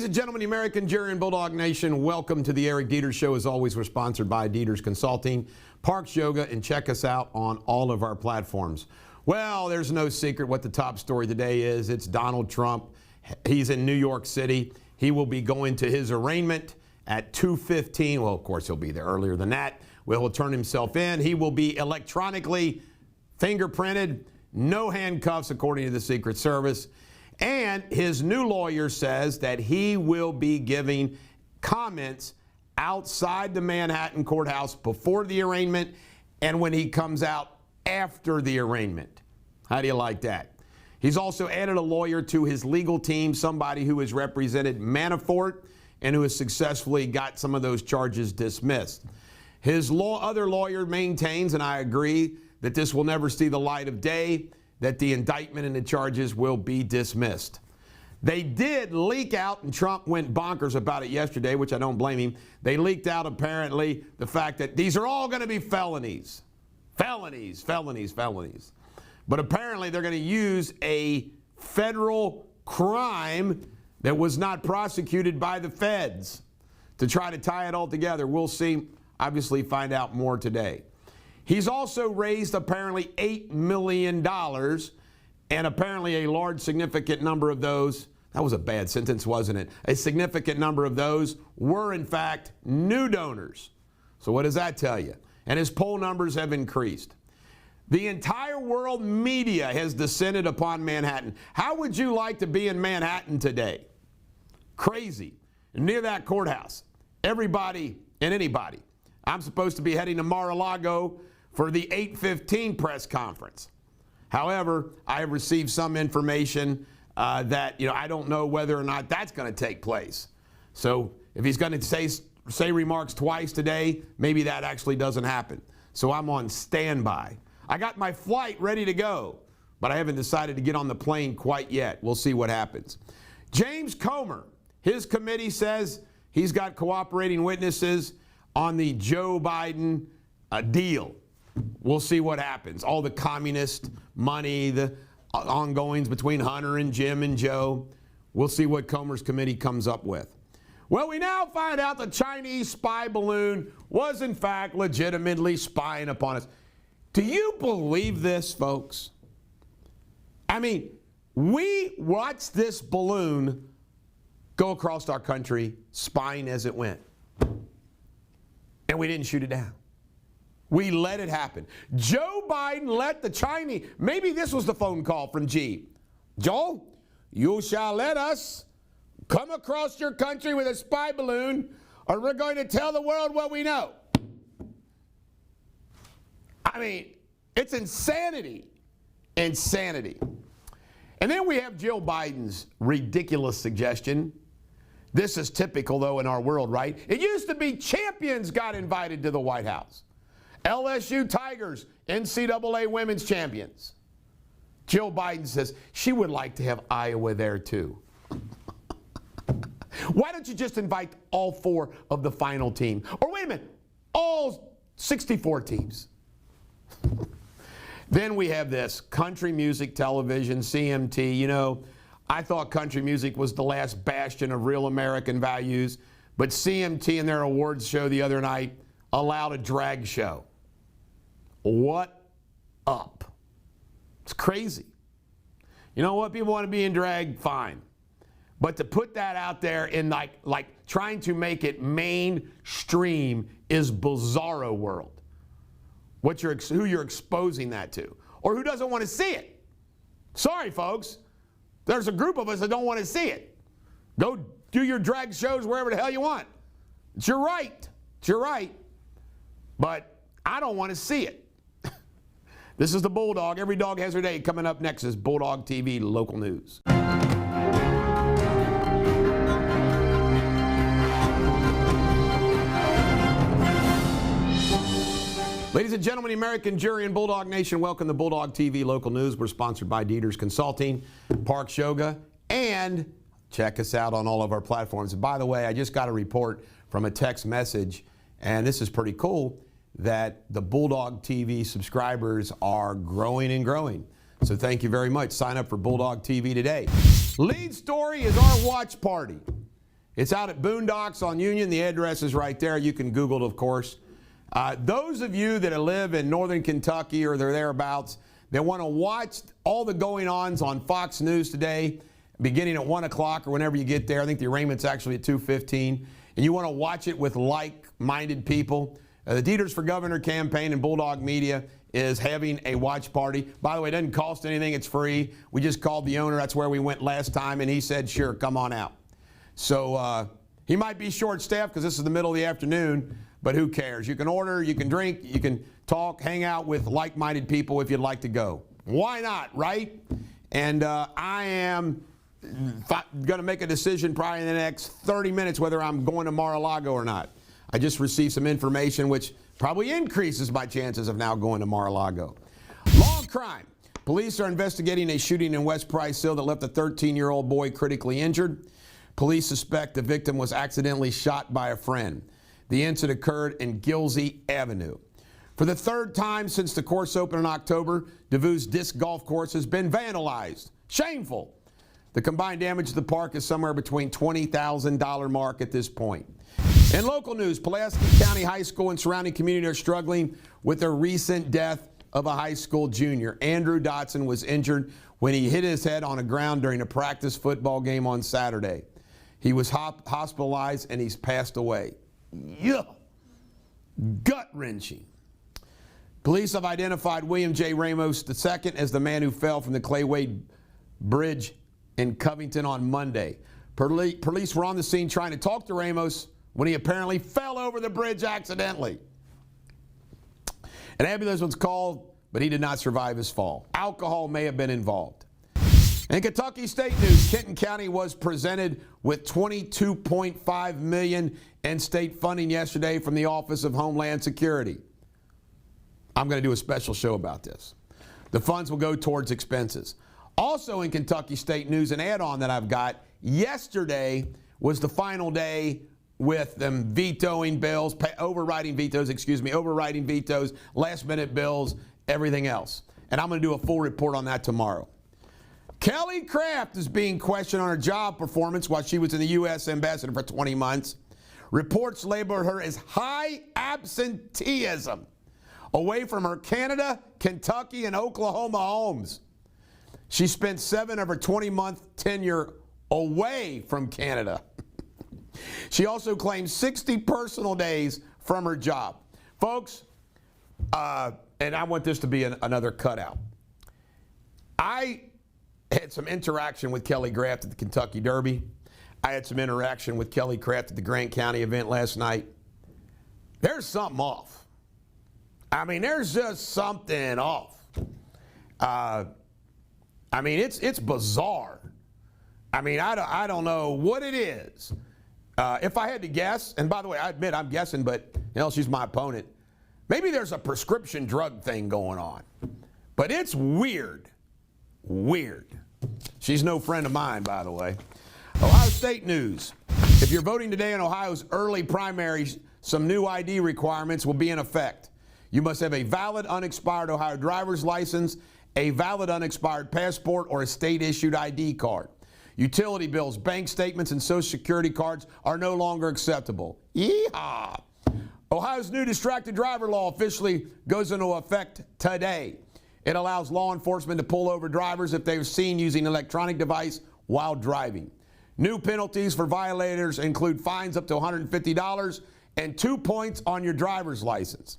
Ladies and gentlemen, the American Jury and Bulldog Nation, welcome to the Eric Deters Show. As always, we're sponsored by Deters Consulting, Parks Yoga, and check us out on all of our platforms. Well, there's no secret what the top story today is. It's Donald Trump. He's in New York City. He will be going to his arraignment at 2:15. Well, of course, he'll be there earlier than that. Well, he'll turn himself in. He will be electronically fingerprinted, no handcuffs, according to the Secret Service. And his new lawyer says that he will be giving comments outside the Manhattan courthouse before the arraignment and when he comes out after the arraignment. How do you like that? He's also added a lawyer to his legal team, somebody who has represented Manafort and who has successfully got some of those charges dismissed. His other lawyer maintains, and I agree, that this will never see the light of day, that the indictment and the charges will be dismissed. They did leak out, and Trump went bonkers about it yesterday, which I don't blame him. They leaked out, apparently, the fact that these are all going to be felonies. Felonies, felonies, felonies. But apparently they're going to use a federal crime that was not prosecuted by the feds to try to tie it all together. We'll see, obviously, find out more today. He's also raised apparently $8 million, and apparently a large significant number of those, that was a bad sentence, wasn't it? A significant number of those were in fact new donors. So what does that tell you? And his poll numbers have increased. The entire world media has descended upon Manhattan. How would you like to be in Manhattan today? Crazy. Near that courthouse. Everybody and anybody. I'm supposed to be heading to Mar-a-Lago for the 8:15 press conference. However, I have received some information that, I don't know whether or not that's going to take place. So if he's going to say remarks twice today, maybe that actually doesn't happen. So I'm on standby. I got my flight ready to go, but I haven't decided to get on the plane quite yet. We'll see what happens. James Comer, his committee says he's got cooperating witnesses on the Joe Biden deal. We'll see what happens. All the communist money, the ongoings between Hunter and Jim and Joe. We'll see what Comer's committee comes up with. Well, we now find out the Chinese spy balloon was in fact legitimately spying upon us. Do you believe this, folks? I mean, we watched this balloon go across our country, spying as it went. And we didn't shoot it down. We let it happen. Joe Biden let the Chinese, maybe this was the phone call from G. Joe, you shall let us come across your country with a spy balloon, or we're going to tell the world what we know. I mean, it's insanity. Insanity. And then we have Jill Biden's ridiculous suggestion. This is typical, though, in our world, right? It used to be champions got invited to the White House. LSU Tigers, NCAA women's champions. Jill Biden says she would like to have Iowa there, too. Why don't you just invite all 4 of the final team? Or wait a minute, all 64 teams. Then we have this, country music television, CMT. I thought country music was the last bastion of real American values, but CMT in their awards show the other night allowed a drag show. What up? It's crazy. You know what? People want to be in drag, fine. But to put that out there in like trying to make it mainstream is bizarro world. Who you're exposing that to, or who doesn't want to see it. Sorry, folks. There's a group of us that don't want to see it. Go do your drag shows wherever the hell you want. It's your right. It's your right. But I don't want to see it. This is the Bulldog. Every dog has her day. Coming up next is Bulldogtv local news. Ladies and gentlemen, the American Jury and Bulldog Nation, welcome to Bulldogtv local news. We're sponsored by Deters Consulting, Parks Yoga, and check us out on all of our platforms. And by the way, I just got a report from a text message, and this is pretty cool, that the Bulldogtv subscribers are growing and growing. So thank you very much. Sign up for Bulldogtv today. Lead story is our watch party. It's out at Boondocks on Union. The address is right there. You can Google it, of course. Those of you that live in northern Kentucky or thereabouts that want to watch all the going-ons on Fox News today, beginning at 1 o'clock or whenever you get there. I think the arraignment's actually at 2:15. And you want to watch it with like-minded people. The Deters for Governor campaign and Bulldog Media is having a watch party. By the way, it doesn't cost anything. It's free. We just called the owner. That's where we went last time, and he said, sure, come on out. So he might be short-staffed because this is the middle of the afternoon, but who cares? You can order, you can drink, you can talk, hang out with like-minded people if you'd like to go. Why not, right? And I am going to make a decision probably in the next 30 minutes whether I'm going to Mar-a-Lago or not. I just received some information which probably increases my chances of now going to Mar-a-Lago. Law and crime. Police are investigating a shooting in West Price Hill that left a 13-year-old boy critically injured. Police suspect the victim was accidentally shot by a friend. The incident occurred in Gilsey Avenue. For the third time since the course opened in October, Devue's disc golf course has been vandalized. Shameful. The combined damage to the park is somewhere between $20,000 mark at this point. In local news, Pulaski County High School and surrounding community are struggling with the recent death of a high school junior. Andrew Dotson was injured when he hit his head on the ground during a practice football game on Saturday. He was hospitalized and he's passed away. Yuck. Gut-wrenching. Police have identified William J. Ramos II as the man who fell from the Claywade Bridge in Covington on Monday. Police were on the scene trying to talk to Ramos when he apparently fell over the bridge accidentally. An ambulance was called, but he did not survive his fall. Alcohol may have been involved. In Kentucky State news, Kenton County was presented with $22.5 million in state funding yesterday from the Office of Homeland Security. I'm going to do a special show about this. The funds will go towards expenses. Also in Kentucky State news, an add-on that I've got, yesterday was the final day with them vetoing bills, overriding vetoes, last-minute bills, everything else. And I'm going to do a full report on that tomorrow. Kelly Craft is being questioned on her job performance while she was in the U.S. ambassador for 20 months. Reports labeled her as high absenteeism away from her Canada, Kentucky, and Oklahoma homes. She spent 7 of her 20-month tenure away from Canada. She also claimed 60 personal days from her job. Folks, and I want this to be another cutout. I had some interaction with Kelly Craft at the Kentucky Derby. I had some interaction with Kelly Craft at the Grant County event last night. There's something off. I mean, there's just something off. I mean, it's bizarre. I mean, I don't know what it is. If I had to guess, and by the way, I admit I'm guessing, but she's my opponent. Maybe there's a prescription drug thing going on. But it's weird. Weird. She's no friend of mine, by the way. Ohio State news. If you're voting today in Ohio's early primaries, some new ID requirements will be in effect. You must have a valid unexpired Ohio driver's license, a valid unexpired passport, or a state-issued ID card. Utility bills, bank statements, and Social Security cards are no longer acceptable. Yeehaw! Ohio's new distracted driver law officially goes into effect today. It allows law enforcement to pull over drivers if they're seen using an electronic device while driving. New penalties for violators include fines up to $150 and 2 points on your driver's license.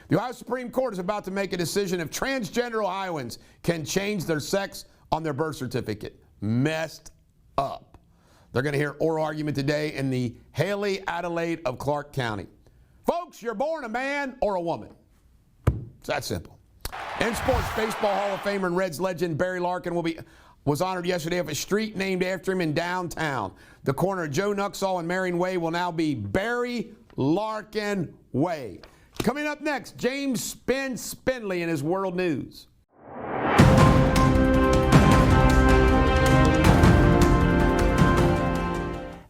The Ohio Supreme Court is about to make a decision if transgender Ohioans can change their sex on their birth certificate. Messed up. They're going to hear oral argument today in the Haley Adelaide of Clark County. Folks, you're born a man or a woman. It's that simple. In sports, Baseball Hall of Famer and Reds legend Barry Larkin was honored yesterday of a street named after him in downtown. The corner of Joe Nuxall and Marion Way will now be Barry Larkin Way. Coming up next, James Spindley in his World News.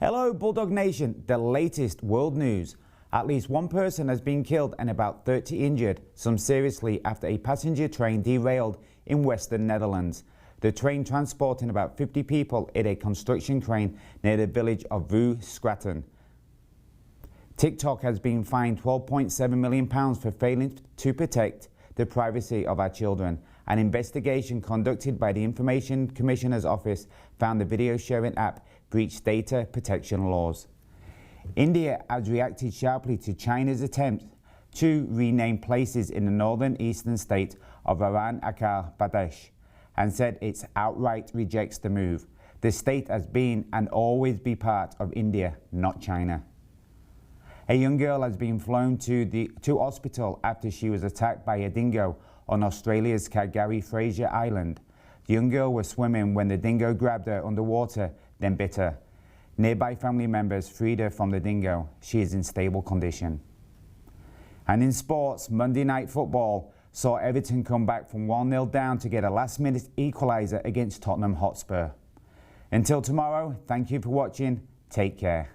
Hello, Bulldog Nation. The latest world news. At least one person has been killed and about 30 injured, some seriously, after a passenger train derailed in western Netherlands. The The train transporting about 50 people hit a construction crane near the village of Vue Stratton. TikTok has been fined £12.7 million for failing to protect the privacy of our children. An investigation conducted by the Information Commissioner's Office found the video sharing app breached data protection laws. India has reacted sharply to China's attempt to rename places in the northern eastern state of Arunachal Pradesh and said it outright rejects the move. The state has been and always be part of India, not China. A young girl has been flown to hospital after she was attacked by a dingo on Australia's Calgary Fraser Island. The young girl was swimming when the dingo grabbed her underwater, then bit her. Nearby family members freed her from the dingo. She is in stable condition. And in sports, Monday Night Football saw Everton come back from 1-0 down to get a last-minute equaliser against Tottenham Hotspur. Until tomorrow, thank you for watching. Take care.